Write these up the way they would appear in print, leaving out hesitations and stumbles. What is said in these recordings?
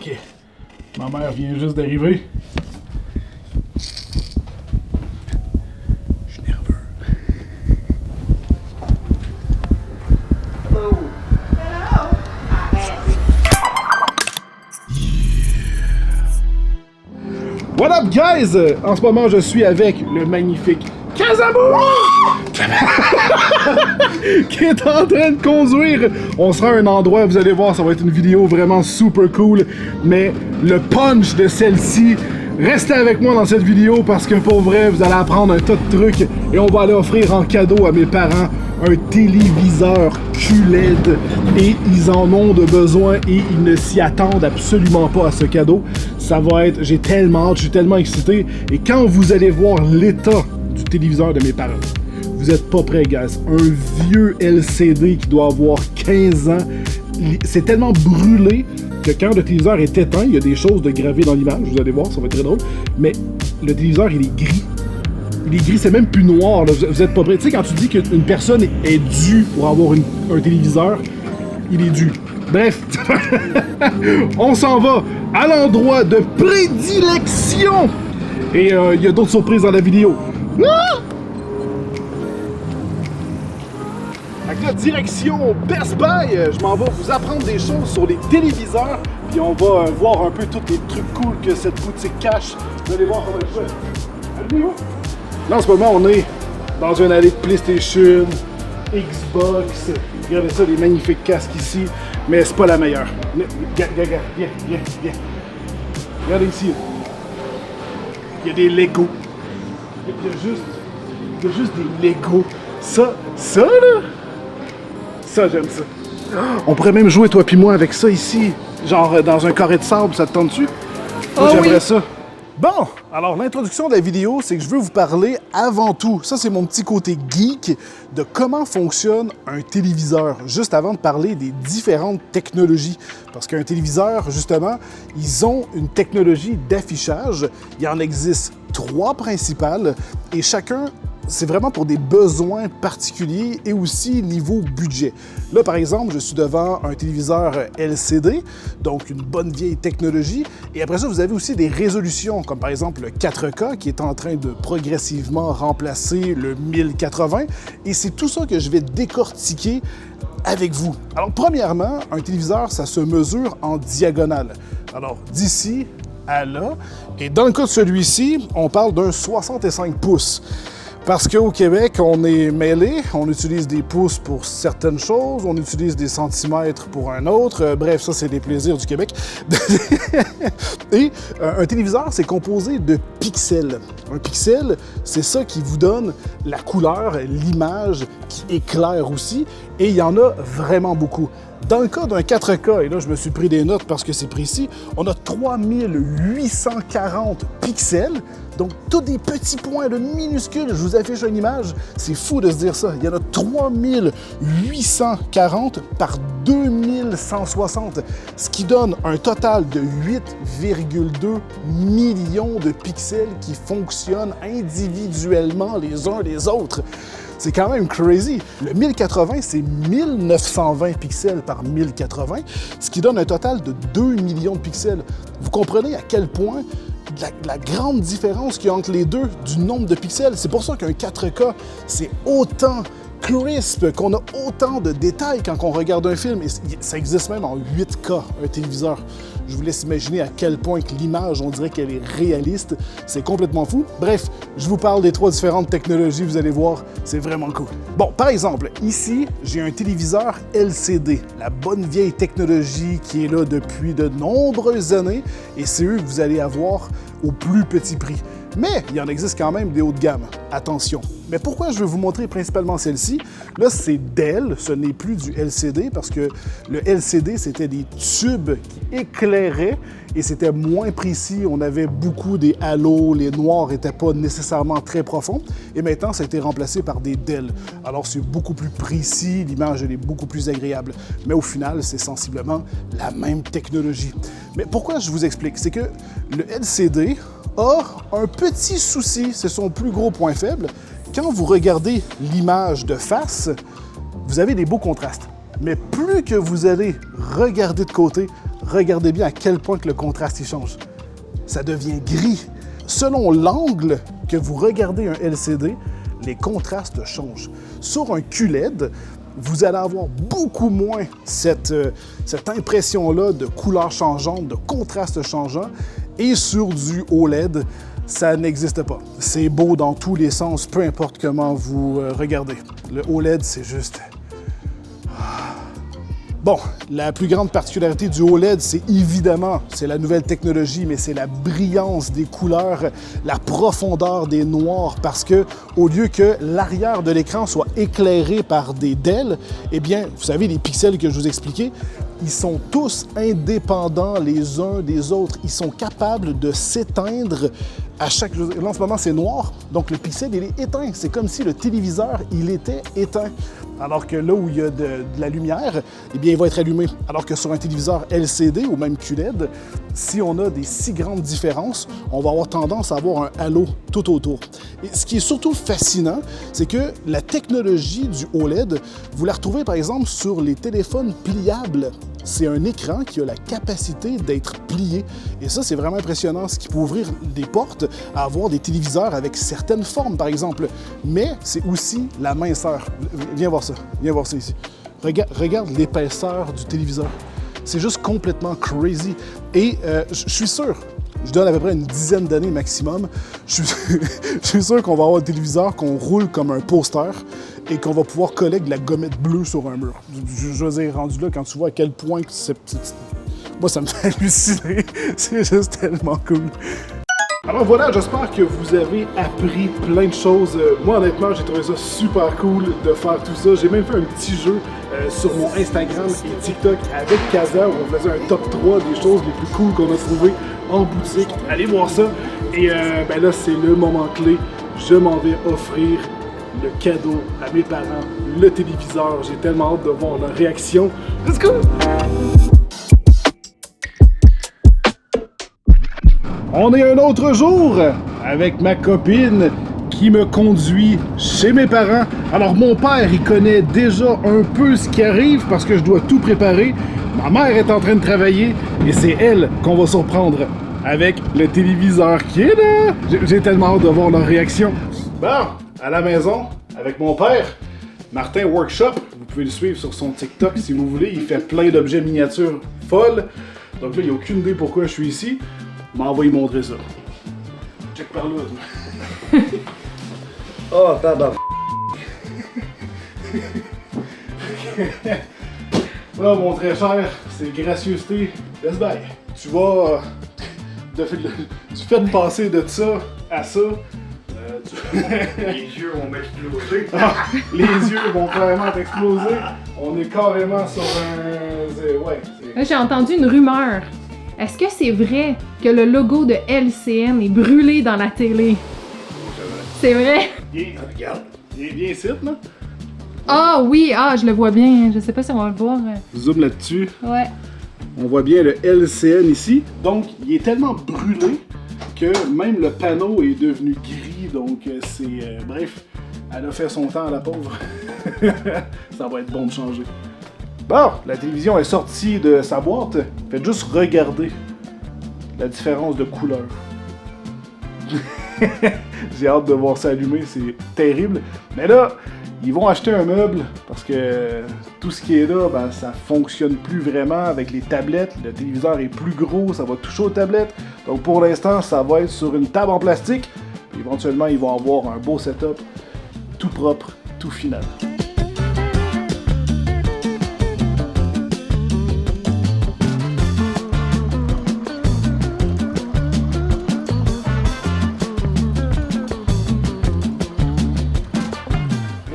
Ok. Ma mère vient juste d'arriver. Je suis nerveux. Hello. What up, guys? En ce moment, je suis avec le magnifique Casabou! Qui est en train de conduire. On sera à un endroit, vous allez voir, ça va être une vidéo vraiment super cool. Mais le punch de celle-ci, restez avec moi dans cette vidéo parce que pour vrai, vous allez apprendre un tas de trucs. Et on va aller offrir en cadeau à mes parents un téléviseur QLED. Et ils en ont de besoin et ils ne s'y attendent absolument pas à ce cadeau. Ça va être, j'ai tellement hâte, je suis tellement excité. Et quand vous allez voir l'état du téléviseur de mes parents, vous êtes pas prêts, guys. Un vieux LCD qui doit avoir 15 ans. C'est tellement brûlé que quand le téléviseur est éteint, il y a des choses de gravées dans l'image, vous allez voir, ça va être très drôle. Mais le téléviseur, il est gris. Il est gris, c'est même plus noir, là. Vous êtes pas prêts. Tu sais, quand tu dis qu'une personne est due pour avoir un téléviseur, il est dû. Bref, on s'en va à l'endroit de prédilection. Et il y a d'autres surprises dans la vidéo. Ah! Avec la direction Best Buy, je m'en vais vous apprendre des choses sur les téléviseurs. Puis on va voir un peu tous les trucs cool que cette boutique cache. Vous allez voir comment je fais. Là, en ce moment, on est dans une allée de PlayStation, Xbox. Regardez ça, les magnifiques casques ici. Mais c'est pas la meilleure. Viens. Regardez ici. Il y a des Legos. Il y a juste des Legos. Ça là, ça j'aime ça. On pourrait même jouer toi puis moi avec ça ici, genre dans un carré de sable, ça te tente-tu? Moi j'aimerais ça. Bon, alors l'introduction de la vidéo, c'est que je veux vous parler avant tout, ça c'est mon petit côté geek, de comment fonctionne un téléviseur, juste avant de parler des différentes technologies. Parce qu'un téléviseur, justement, ils ont une technologie d'affichage. Il en existe 3 principales et chacun, c'est vraiment pour des besoins particuliers et aussi niveau budget. Là, par exemple, je suis devant un téléviseur LCD, donc une bonne vieille technologie. Et après ça, vous avez aussi des résolutions, comme par exemple le 4K qui est en train de progressivement remplacer le 1080. Et c'est tout ça que je vais décortiquer avec vous. Alors, premièrement, un téléviseur, ça se mesure en diagonale. Alors, d'ici à là. Et dans le cas de celui-ci, on parle d'un 65 pouces. Parce qu'au Québec, on est mêlé, on utilise des pouces pour certaines choses, on utilise des centimètres pour un autre. Bref, ça, c'est les plaisirs du Québec. Et un téléviseur, c'est composé de pixels. Un pixel, c'est ça qui vous donne la couleur, l'image qui éclaire aussi. Et il y en a vraiment beaucoup. Dans le cas d'un 4K, et là je me suis pris des notes parce que c'est précis, on a 3840 pixels, donc tous des petits points de minuscules. Je vous affiche une image, c'est fou de se dire ça. Il y en a 3840 par 2160, ce qui donne un total de 8,2 millions de pixels qui fonctionnent individuellement les uns les autres. C'est quand même crazy. Le 1080, c'est 1920 pixels par 1080, ce qui donne un total de 2 millions de pixels. Vous comprenez à quel point la grande différence qu'il y a entre les deux du nombre de pixels. C'est pour ça qu'un 4K, c'est autant crisp, qu'on a autant de détails quand on regarde un film. Et ça existe même en 8K, un téléviseur. Je vous laisse imaginer à quel point que l'image, on dirait qu'elle est réaliste. C'est complètement fou. Bref, je vous parle des 3 différentes technologies, vous allez voir, c'est vraiment cool. Bon, par exemple, ici, j'ai un téléviseur LCD, la bonne vieille technologie qui est là depuis de nombreuses années, et c'est eux que vous allez avoir au plus petit prix. Mais il en existe quand même des hauts de gamme. Attention. Mais pourquoi je veux vous montrer principalement celle-ci? Là, c'est Dell, ce n'est plus du LCD parce que le LCD, c'était des tubes qui éclairaient et c'était moins précis. On avait beaucoup des halos, les noirs n'étaient pas nécessairement très profonds. Et maintenant, ça a été remplacé par des Dell. Alors, c'est beaucoup plus précis, l'image, elle est beaucoup plus agréable. Mais au final, c'est sensiblement la même technologie. Mais pourquoi je vous explique? C'est que le LCD a un petit souci, c'est son plus gros point faible. Quand vous regardez l'image de face, vous avez des beaux contrastes. Mais plus que vous allez regarder de côté, regardez bien à quel point que le contraste il change. Ça devient gris. Selon l'angle que vous regardez un LCD, les contrastes changent. Sur un QLED, vous allez avoir beaucoup moins cette impression-là de couleurs changeantes, de contrastes changeants. Et sur du OLED, ça n'existe pas. C'est beau dans tous les sens, peu importe comment vous regardez. Le OLED, c'est juste... Bon, la plus grande particularité du OLED, c'est évidemment, c'est la nouvelle technologie, mais c'est la brillance des couleurs, la profondeur des noirs, parce que au lieu que l'arrière de l'écran soit éclairé par des DEL, eh bien, vous savez, les pixels que je vous expliquais, ils sont tous indépendants les uns des autres. Ils sont capables de s'éteindre à chaque... Là, en ce moment, c'est noir, donc le pixel, il est éteint. C'est comme si le téléviseur, il était éteint. Alors que là où il y a de la lumière, eh bien, il va être allumé. Alors que sur un téléviseur LCD ou même QLED, si on a des si grandes différences, on va avoir tendance à avoir un halo tout autour. Et ce qui est surtout fascinant, c'est que la technologie du OLED, vous la retrouvez par exemple sur les téléphones pliables. C'est un écran qui a la capacité d'être plié. Et ça, c'est vraiment impressionnant, ce qui peut ouvrir des portes à avoir des téléviseurs avec certaines formes, par exemple. Mais c'est aussi la minceur. Viens voir ça. Viens voir ça ici. Regarde l'épaisseur du téléviseur. C'est juste complètement crazy. Et je suis sûr, je donne à peu près une dizaine d'années maximum, je suis sûr qu'on va avoir un téléviseur qu'on roule comme un poster et qu'on va pouvoir coller de la gommette bleue sur un mur. Je veux dire, rendu là, quand tu vois à quel point que c'est... Moi, ça me fait halluciner. C'est juste tellement cool. Alors voilà, j'espère que vous avez appris plein de choses. Moi, honnêtement, j'ai trouvé ça super cool de faire tout ça. J'ai même fait un petit jeu sur mon Instagram et TikTok avec Kaza où on faisait un top 3 des choses les plus cool qu'on a trouvées en boutique. Allez voir ça. Et ben là, c'est le moment clé. Je m'en vais offrir le cadeau à mes parents, le téléviseur. J'ai tellement hâte de voir leur réaction. Let's go! On est un autre jour avec ma copine qui me conduit chez mes parents. Alors mon père, il connaît déjà un peu ce qui arrive parce que je dois tout préparer. Ma mère est en train de travailler et c'est elle qu'on va surprendre avec le téléviseur qui est là. J'ai tellement hâte de voir leur réaction. Bon, à la maison, avec mon père, Martin Workshop. Vous pouvez le suivre sur son TikTok si vous voulez. Il fait plein d'objets miniatures folles. Donc là, il n'y a aucune idée pourquoi je suis ici. M'en va y montrer ça. Check par là, toi. Oh, tabarnak. Là, mon très cher, c'est gracieuseté. Laisse bye. Tu vas... tu fais de passer de ça à ça. Les yeux vont m'exploser. Les yeux vont carrément t'exploser. On est carrément sur un... Ouais. Là, j'ai entendu une rumeur. Est-ce que c'est vrai que le logo de LCN est brûlé dans la télé? C'est vrai? Regarde. Viens ici, là. Ah oui, je le vois bien. Je sais pas si on va le voir. Zoom là-dessus. Ouais. On voit bien le LCN ici. Donc, il est tellement brûlé que même le panneau est devenu gris. Donc, c'est... bref, elle a fait son temps, la pauvre. Ça va être bon de changer. Bon, la télévision est sortie de sa boîte. Faites juste regarder la différence de couleur. J'ai hâte de voir ça allumer, c'est terrible. Mais là, ils vont acheter un meuble parce que tout ce qui est là, ben, ça fonctionne plus vraiment avec les tablettes. Le téléviseur est plus gros, ça va toucher aux tablettes. Donc pour l'instant, ça va être sur une table en plastique. Puis éventuellement, ils vont avoir un beau setup, tout propre, tout final.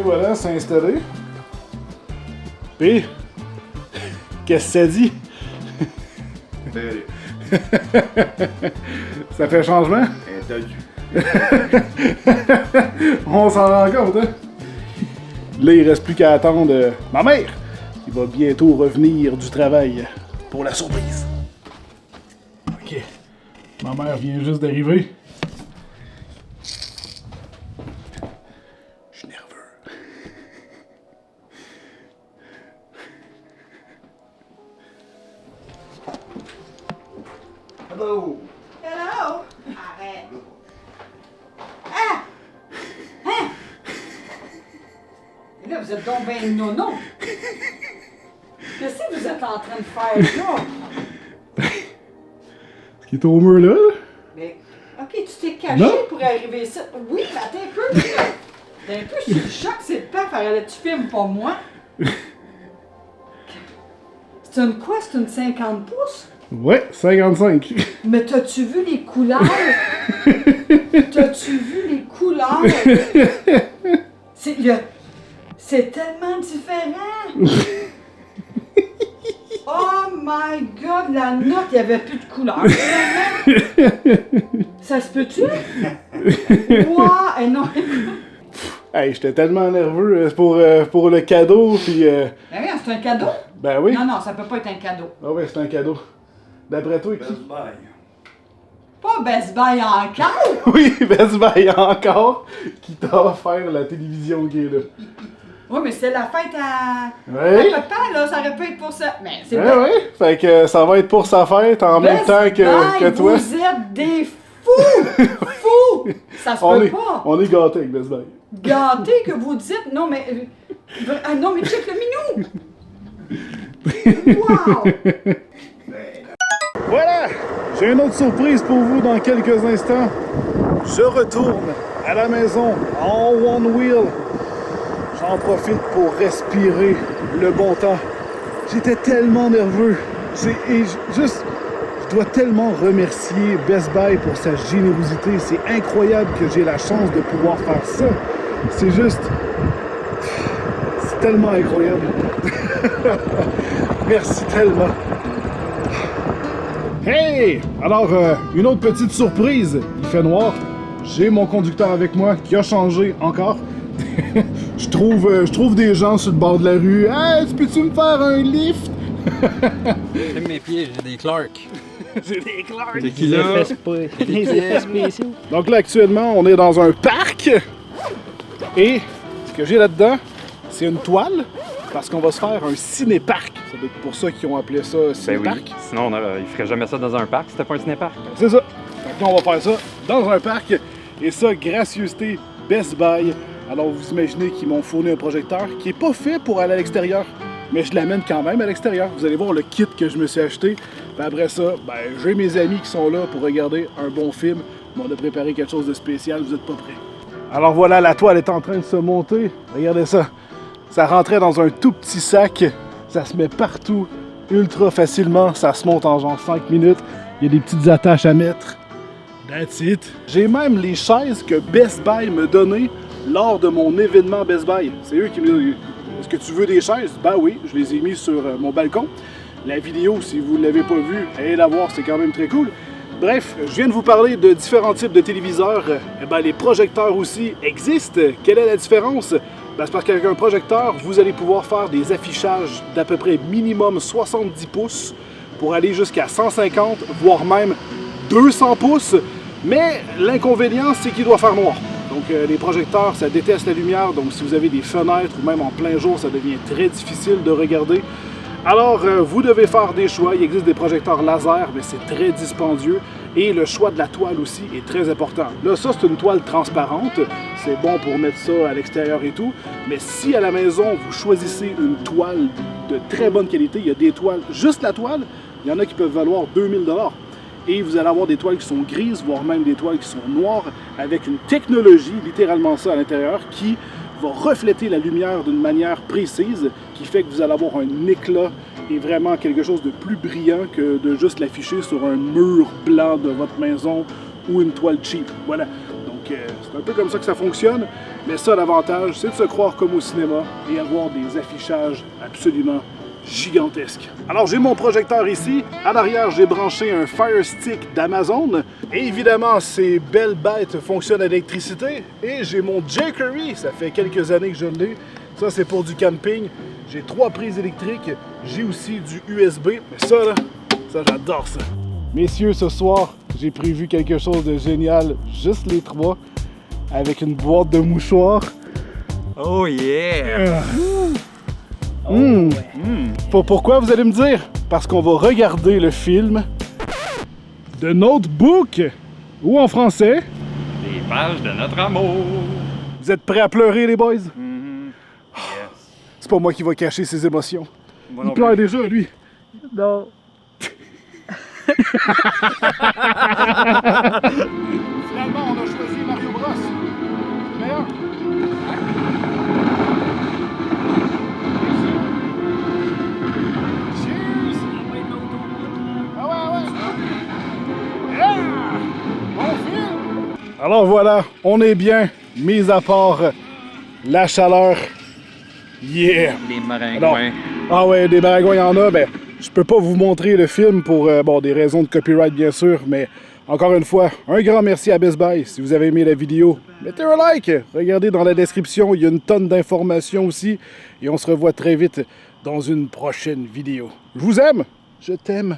Voilà, c'est installé. Puis, qu'est-ce que ça dit? Ça fait changement? On s'en rend compte, hein? Là, il reste plus qu'à attendre ma mère. Il va bientôt revenir du travail pour la surprise. Ok. Ma mère vient juste d'arriver. Hello! Hello! Arrête! Ah! Hein? Et là, vous êtes donc ben nono! Qu'est-ce que vous êtes en train de faire là? Ce qui est au mur là? Mais, ok, tu t'es caché Non. pour arriver ici. Oui, mais attends un peu. T'es un peu sur le choc, c'est le paf. Alors, tu filmes pas moi. C'est une quoi? C'est une 50 pouces? Ouais, 55. Mais t'as-tu vu les couleurs? T'as-tu vu les couleurs? C'est tellement différent! Oh my god, la note, il n'y avait plus de couleurs. Ça se peut-tu? Wow! Eh non! Hey, j'étais tellement nerveux pour le cadeau, puis... Ben oui, c'est un cadeau? Ben oui. Non, non, ça peut pas être un cadeau. Ah ouais, c'est un cadeau. D'après toi, qui? Best Buy. Pas Best Buy encore! Oui, Best Buy encore, qui t'a offert la télévision qui est là. Oui, mais c'est la fête à Ouais. papa, là, ça aurait pu être pour ça. Mais c'est Ouais, ouais. Fait que ça va être pour sa fête en même Best temps Buy, que toi. Vous êtes des fous! Fous! Ça se peut pas! On est gâtés avec Best Buy. Gâté que vous dites, non mais... ah non, mais check le minou! Wow! Voilà! J'ai une autre surprise pour vous dans quelques instants. Je retourne à la maison en one wheel. J'en profite pour respirer le bon temps. J'étais tellement nerveux. Je dois tellement remercier Best Buy pour sa générosité. C'est incroyable que j'ai la chance de pouvoir faire ça. C'est juste... C'est tellement incroyable. Merci tellement. Hey! Alors, une autre petite surprise. Il fait noir. J'ai mon conducteur avec moi qui a changé encore. je trouve des gens sur le bord de la rue. Hey, peux-tu me faire un lift? J'aime mes pieds, j'ai des Clark. J'ai des Clark. C'est qui là? Les effets spéciaux. Donc là, actuellement, on est dans un parc. Et ce que j'ai là-dedans, c'est une toile. Parce qu'on va se faire un ciné-parc. Ça doit être pour ça qu'ils ont appelé ça Ben ciné-parc. oui, sinon ils feraient jamais ça dans un parc, c'était pas un ciné-parc. C'est ça. Donc là, on va faire ça dans un parc. Et ça, gracieuseté Best Buy. Alors, vous imaginez qu'ils m'ont fourni un projecteur qui n'est pas fait pour aller à l'extérieur. Mais je l'amène quand même à l'extérieur. Vous allez voir le kit que je me suis acheté. Puis après ça, j'ai mes amis qui sont là pour regarder un bon film. On a préparé quelque chose de spécial. Vous n'êtes pas prêts. Alors voilà, la toile est en train de se monter. Regardez ça. Ça rentrait dans un tout petit sac. Ça se met partout ultra facilement. Ça se monte en genre 5 minutes. Il y a des petites attaches à mettre. That's it. J'ai même les chaises que Best Buy me donnait lors de mon événement Best Buy. C'est eux qui me disent « Est-ce que tu veux des chaises? » Ben oui, je les ai mis sur mon balcon. La vidéo, si vous ne l'avez pas vue, allez la voir, c'est quand même très cool. Bref, je viens de vous parler de différents types de téléviseurs. Les projecteurs aussi existent. Quelle est la différence? C'est parce qu'avec un projecteur, vous allez pouvoir faire des affichages d'à peu près minimum 70 pouces pour aller jusqu'à 150, voire même 200 pouces. Mais l'inconvénient, c'est qu'il doit faire noir. Donc les projecteurs, ça déteste la lumière. Donc si vous avez des fenêtres ou même en plein jour, ça devient très difficile de regarder. Alors, vous devez faire des choix. Il existe des projecteurs laser, mais c'est très dispendieux. Et le choix de la toile aussi est très important. Là, ça, c'est une toile transparente. C'est bon pour mettre ça à l'extérieur et tout. Mais si à la maison, vous choisissez une toile de très bonne qualité, il y a des toiles, juste la toile, il y en a qui peuvent valoir 2000 $. Et vous allez avoir des toiles qui sont grises, voire même des toiles qui sont noires, avec une technologie, littéralement ça à l'intérieur, qui va refléter la lumière d'une manière précise, qui fait que vous allez avoir un éclat et vraiment quelque chose de plus brillant que de juste l'afficher sur un mur blanc de votre maison ou une toile cheap. Voilà. Donc c'est un peu comme ça que ça fonctionne, mais ça, l'avantage, c'est de se croire comme au cinéma et avoir des affichages absolument gigantesque. Alors j'ai mon projecteur ici, à l'arrière j'ai branché un Fire Stick d'Amazon et évidemment ces belles bêtes fonctionnent à l'électricité et j'ai mon Jackery, ça fait quelques années que je l'ai, ça c'est pour du camping, j'ai 3 prises électriques, j'ai aussi du USB, mais ça là, ça j'adore ça. Messieurs, ce soir j'ai prévu quelque chose de génial, juste les 3, avec une boîte de mouchoirs. Oh yeah! Pourquoi vous allez me dire? Parce qu'on va regarder le film The Notebook, ou en français, Les pages de notre amour. vous êtes prêts à pleurer, les boys? Yes. C'est pas moi qui va cacher ses émotions. Moi Il non pleure plus. déjà, lui. Non. Finalement, on a choisi Mario Bros. Le meilleur. Cheers! Ah ouais. Yeah! Bon film! Alors voilà, on est bien, mis à part la chaleur. Yeah! Les maringouins. Ah ouais, des dragons, il y en a. Ben, je peux pas vous montrer le film pour bon, des raisons de copyright, bien sûr, mais encore une fois, un grand merci à Best Buy. Si vous avez aimé la vidéo, mettez un like. Regardez dans la description, il y a une tonne d'informations aussi. Et on se revoit très vite dans une prochaine vidéo. Je vous aime. Je t'aime.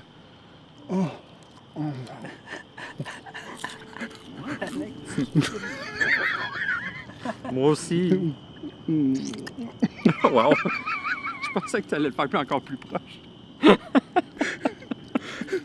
Moi aussi. wow. Je pensais que tu allais le faire encore plus proche.